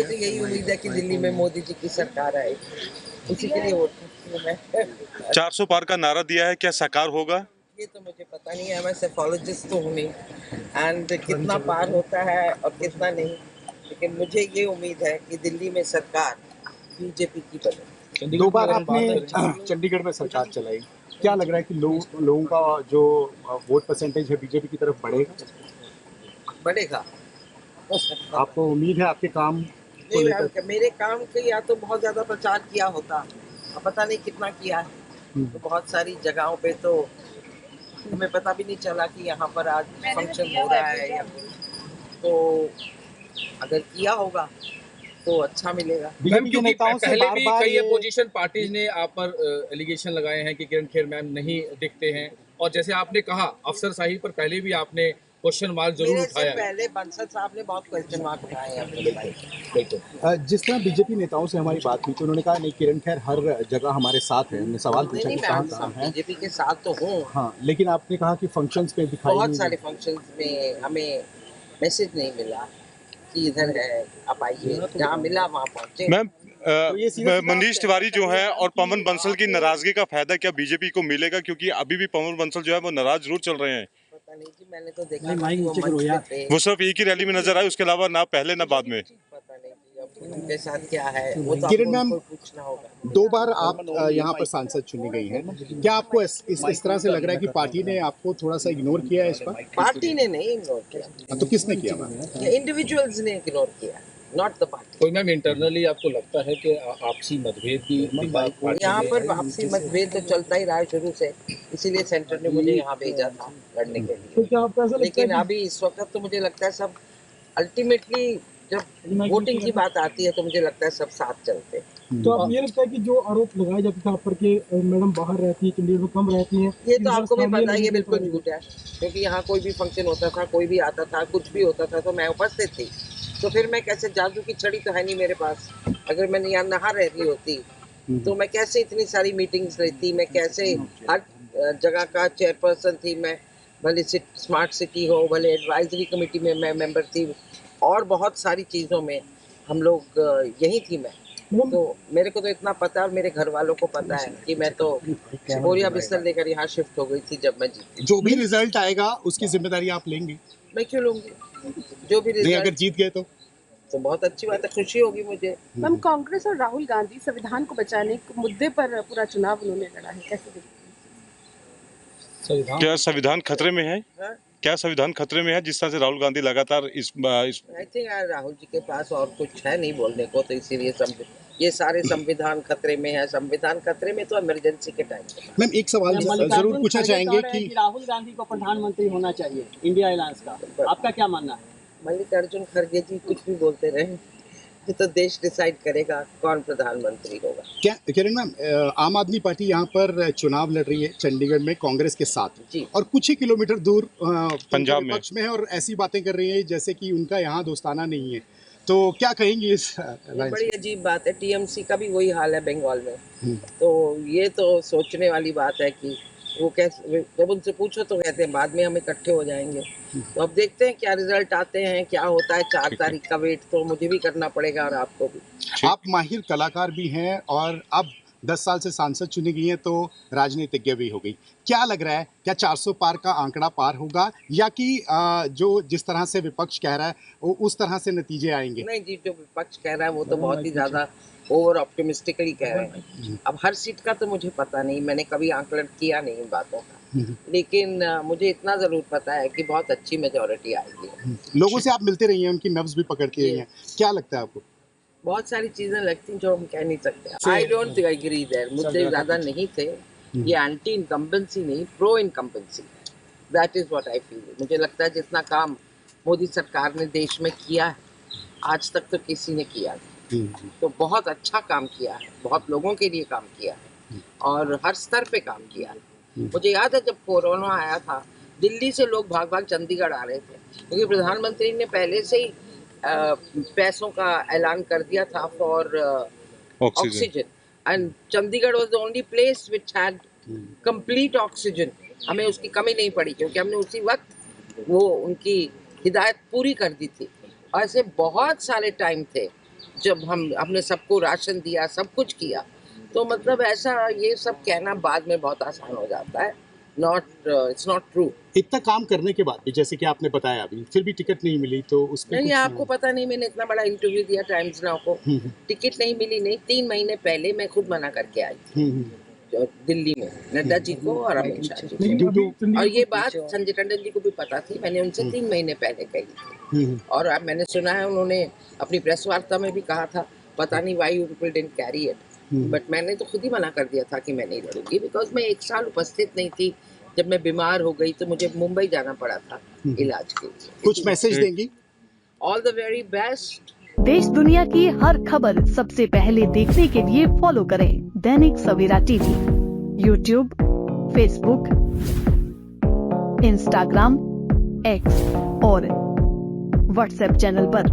मुझे तो यही उम्मीद है कि दिल्ली में मोदी जी की सरकार आए, उसी के लिए वोट करती हूँ मैं। 400 पार का नारा दिया है, क्या साकार होगा? ये तो मुझे पता नहीं है, मैं सेफोलॉजिस्ट तो हूँ नहीं, एंड कितना पार होता है और कितना नहीं, लेकिन मुझे ये उम्मीद है कि दिल्ली में सरकार बीजेपी की बने। 2 बार आपने चंडीगढ़ में सरकार चलाई, क्या लग रहा है कि लोगों का जो वोट परसेंटेज है बीजेपी की तरफ बढ़ेगा? बढ़ेगा। आपको उम्मीद है आपके काम को नहीं, लेकर? मेरे काम के या तो बहुत ज्यादा प्रचार किया होता, अब पता नहीं कितना किया है, तो बहुत सारी जगहों पे तो हमें पता भी नहीं चला कि यहाँ पर आज फंक्शन हो रहा है या तो अगर किया होगा तो अच्छा मिलेगा। बीजेपी के क्योंकि नेताओं से पहले बार भी बार कई अपोजिशन पार्टीज ने आप पर एलिगेशन लगाए हैं कि किरण खेर मैम नहीं दिखते हैं, और जैसे आपने कहा अफसरशाही पर पहले भी आपने क्वेश्चन मार्क जरूर मेरे से उठाया है। पहले बंसल साहब ने बहुत क्वेश्चन मार्क उठाए हैं अपने भाई। बिल्कुल। जिस तरह बीजेपी नेताओं से हमारी बात हुई तो उन्होंने कहा नहीं किरण खैर हर जगह हमारे साथ है। हमने सवाल पूछा कि कहाँ कहाँ है। बीजेपी के साथ तो हूँ, हाँ, लेकिन आपने कहा कि फंक्शंस पे दिखाई बहुत नहीं सारे दी। फंक्शंस में हमें मैसेज नहीं मिला कि इधर है आप आइए, जहाँ मिला वहाँ पहुँचे। मैम, मनीष तिवारी जो है और पवन बंसल की नाराजगी का फायदा क्या बीजेपी को मिलेगा, क्योंकि अभी भी पवन बंसल जो है वो नाराज जरूर चल रहे हैं? पता नहीं जी, मैंने तो देखा था कि वो मंच पे थे। वो सिर्फ एक ही रैली में नजर आए, उसके अलावा ना पहले ना बाद में। पता नहीं जी, अब उनके साथ क्या है वो तो किरण आपको मैम, उनको पूछना होगा। 2 बार आप यहाँ पर सांसद चुनी गई हैं। क्या आपको इस तरह से लग रहा है कि पार्टी ने आपको थोड़ा सा इग्नोर किया है इस पर? पार्टी ने नहीं इग्नोर किया, तो किसने किया मैम? इंडिविजुअल्स ने इग्नोर किया, नॉट द पार्टी। कोई मैम इंटरनली आपको लगता है कि आपसी मतभेद भी पार्टी यहाँ में- पर आपसी मतभेद तो चलता ही रहा है शुरू से, इसीलिए सेंटर ने मुझे यहाँ भेजा था लड़ने के लिए। लेकिन अभी इस वक्त तो मुझे लगता है सब अल्टीमेटली जब वोटिंग की बात आती है तो मुझे लगता है सब साथ चलते हैं। तो आप ये लगता है कि जो आरोप लगाए जाते थे आप पर कि मैडम बाहर रहती है, चंडीगढ़ में कम रहती हैं, ये तो आपको भी पता है, ये बिल्कुल झूठ है, क्योंकि यहाँ कोई भी फंक्शन होता था, कोई भी आता था, कुछ भी होता था तो मैं उपस्थित थी। तो फिर मैं कैसे, जादू की छड़ी तो है नहीं मेरे पास, अगर मैं यहाँ नहा रही होती तो मैं कैसे इतनी सारी मीटिंग्स लेती, मैं कैसे हर जगह का चेयरपर्सन थी मैं, भले स्मार्ट सिटी हो, भले एडवाइजरी कमेटी में मैं मेंबर थी, और बहुत सारी चीज़ों में हम लोग यही थी मैं। तो मेरे को तो इतना पता है और मेरे घर वालों को पता है कि मैं तो बोरिया बिस्तर लेकर यहाँ शिफ्ट हो गई थी जब मैं जीती। जो भी रिजल्ट आएगा उसकी जिम्मेदारी आप लेंगे? मैं क्यों लूँगी, जो भी नहीं, अगर रिजल्ट जीत गए तो बहुत अच्छी बात है, खुशी होगी मुझे। मैम, कांग्रेस और राहुल गांधी संविधान को बचाने के मुद्दे पर पूरा चुनाव उन्होंने लड़ा है, कैसे देखते हैं? क्या संविधान खतरे में है? हाँ? क्या संविधान खतरे में है जिस तरह से राहुल गांधी लगातार इस आई थिंक राहुल जी के पास और कुछ है नहीं बोलने को, तो इसीलिए ये सारे संविधान खतरे में है। संविधान खतरे में तो इमरजेंसी के टाइम पे। मैम एक सवाल जरूर पूछना चाहेंगे कि राहुल गांधी को प्रधानमंत्री होना चाहिए इंडिया अलायंस का, आपका क्या मानना है? मल्लिकार्जुन खड़गे जी कुछ भी बोलते रहे, ये तो देश डिसाइड करेगा कौन प्रधानमंत्री होगा। क्या किरण मैम, आम आदमी पार्टी यहाँ पर चुनाव लड़ रही है चंडीगढ़ में कांग्रेस के साथ जी, और कुछ ही किलोमीटर दूर पंजाब में पक्ष में है और ऐसी बातें कर रही है जैसे कि उनका यहाँ दोस्ताना नहीं है, तो क्या कहेंगी इस बड़ी अजीब बात है। टीएमसी का भी वही हाल है बंगाल में, तो ये तो सोचने वाली बात है कि वो कैसे, जब उनसे पूछो तो कहते हैं बाद में हम इकट्ठे हो जाएंगे। तो अब देखते हैं क्या रिजल्ट आते हैं, क्या होता है। 4 तारीख का वेट तो मुझे भी करना पड़ेगा और आपको भी। आप माहिर कलाकार भी हैं और अब 10 साल से सांसद चुनी गई हैं तो राजनीतिज्ञ भी हो गई। क्या लग रहा है, क्या 400 पार का आंकड़ा पार होगा या कि जो जिस तरह से विपक्ष कह रहा है वो उस तरह से नतीजे आएंगे? नहीं जी, जो विपक्ष कह रहा है वो तो बहुत ही ज़्यादा ओवर ऑप्टिमिस्टिकली कह रहे हैं। अब हर सीट का तो मुझे पता नहीं, मैंने कभी आंकलन किया नहीं इन बातों का, लेकिन मुझे इतना ज़रूर पता है कि बहुत अच्छी मेजॉरिटी आएगी। लोगों से आप मिलते रही हैं, उनकी नब्ज भी पकड़ती रही हैं, क्या लगता है आपको? बहुत सारी चीजें लगती हैं जो हम कह नहीं सकते। आई डोंट एग्री देयर, मुद्दे ज्यादा नहीं थे, ये एंटी इनकम्बेंसी नहीं, pro incumbency, that is what I feel. मुझे लगता है जितना काम मोदी सरकार ने देश में किया है आज तक तो किसी ने किया नहीं, तो बहुत अच्छा काम किया है, बहुत लोगों के लिए काम किया है और हर स्तर पे काम किया है। मुझे याद है जब कोरोना आया था, दिल्ली से लोग भाग भाग चंडीगढ़ आ रहे थे, क्योंकि प्रधानमंत्री ने पहले से ही पैसों का ऐलान कर दिया था for oxygen, and Chandigarh was the only place which had complete oxygen. हमें उसकी कमी नहीं पड़ी क्योंकि हमने उसी वक्त वो उनकी हिदायत पूरी कर दी थी। और ऐसे बहुत सारे टाइम थे जब हमने सबको राशन दिया, सब कुछ किया, तो मतलब ऐसा ये सब कहना बाद में बहुत आसान हो जाता है. It's not true. इतना काम करने के बाद भी, जैसे कि आपने बताया अभी, फिर भी टिकट नहीं मिली, तो उसमें नहीं, कुछ आपको पता नहीं, मैंने इतना बड़ा इंटरव्यू दिया टाइम्स नाउ को, टिकट नहीं मिली. नहीं, 3 महीने पहले मैं खुद मना करके आई थी जो दिल्ली में नड्डा जी को और अमित शाह जी लेकिन को. अभी और संदीप ये बात संजय टंडन जी को भी पता थी, मैंने उनसे 3 महीने पहले कही थी. और अब मैंने सुना है उन्होंने अपनी प्रेस वार्ता में भी कहा था, पता नहीं why you people didn't carry it, but मैंने तो खुद ही मना कर दिया था कि मैं नहीं लड़ूंगी, बिकॉज मैं 1 साल उपस्थित नहीं थी. जब मैं बीमार हो गई तो मुझे मुंबई जाना पड़ा था इलाज के लिए. कुछ मैसेज देंगी? All the very best. देश दुनिया की हर खबर सबसे पहले देखने के लिए फॉलो करें Dainik Savera TV, YouTube, Facebook, Instagram, X और व्हाट्सएप चैनल पर.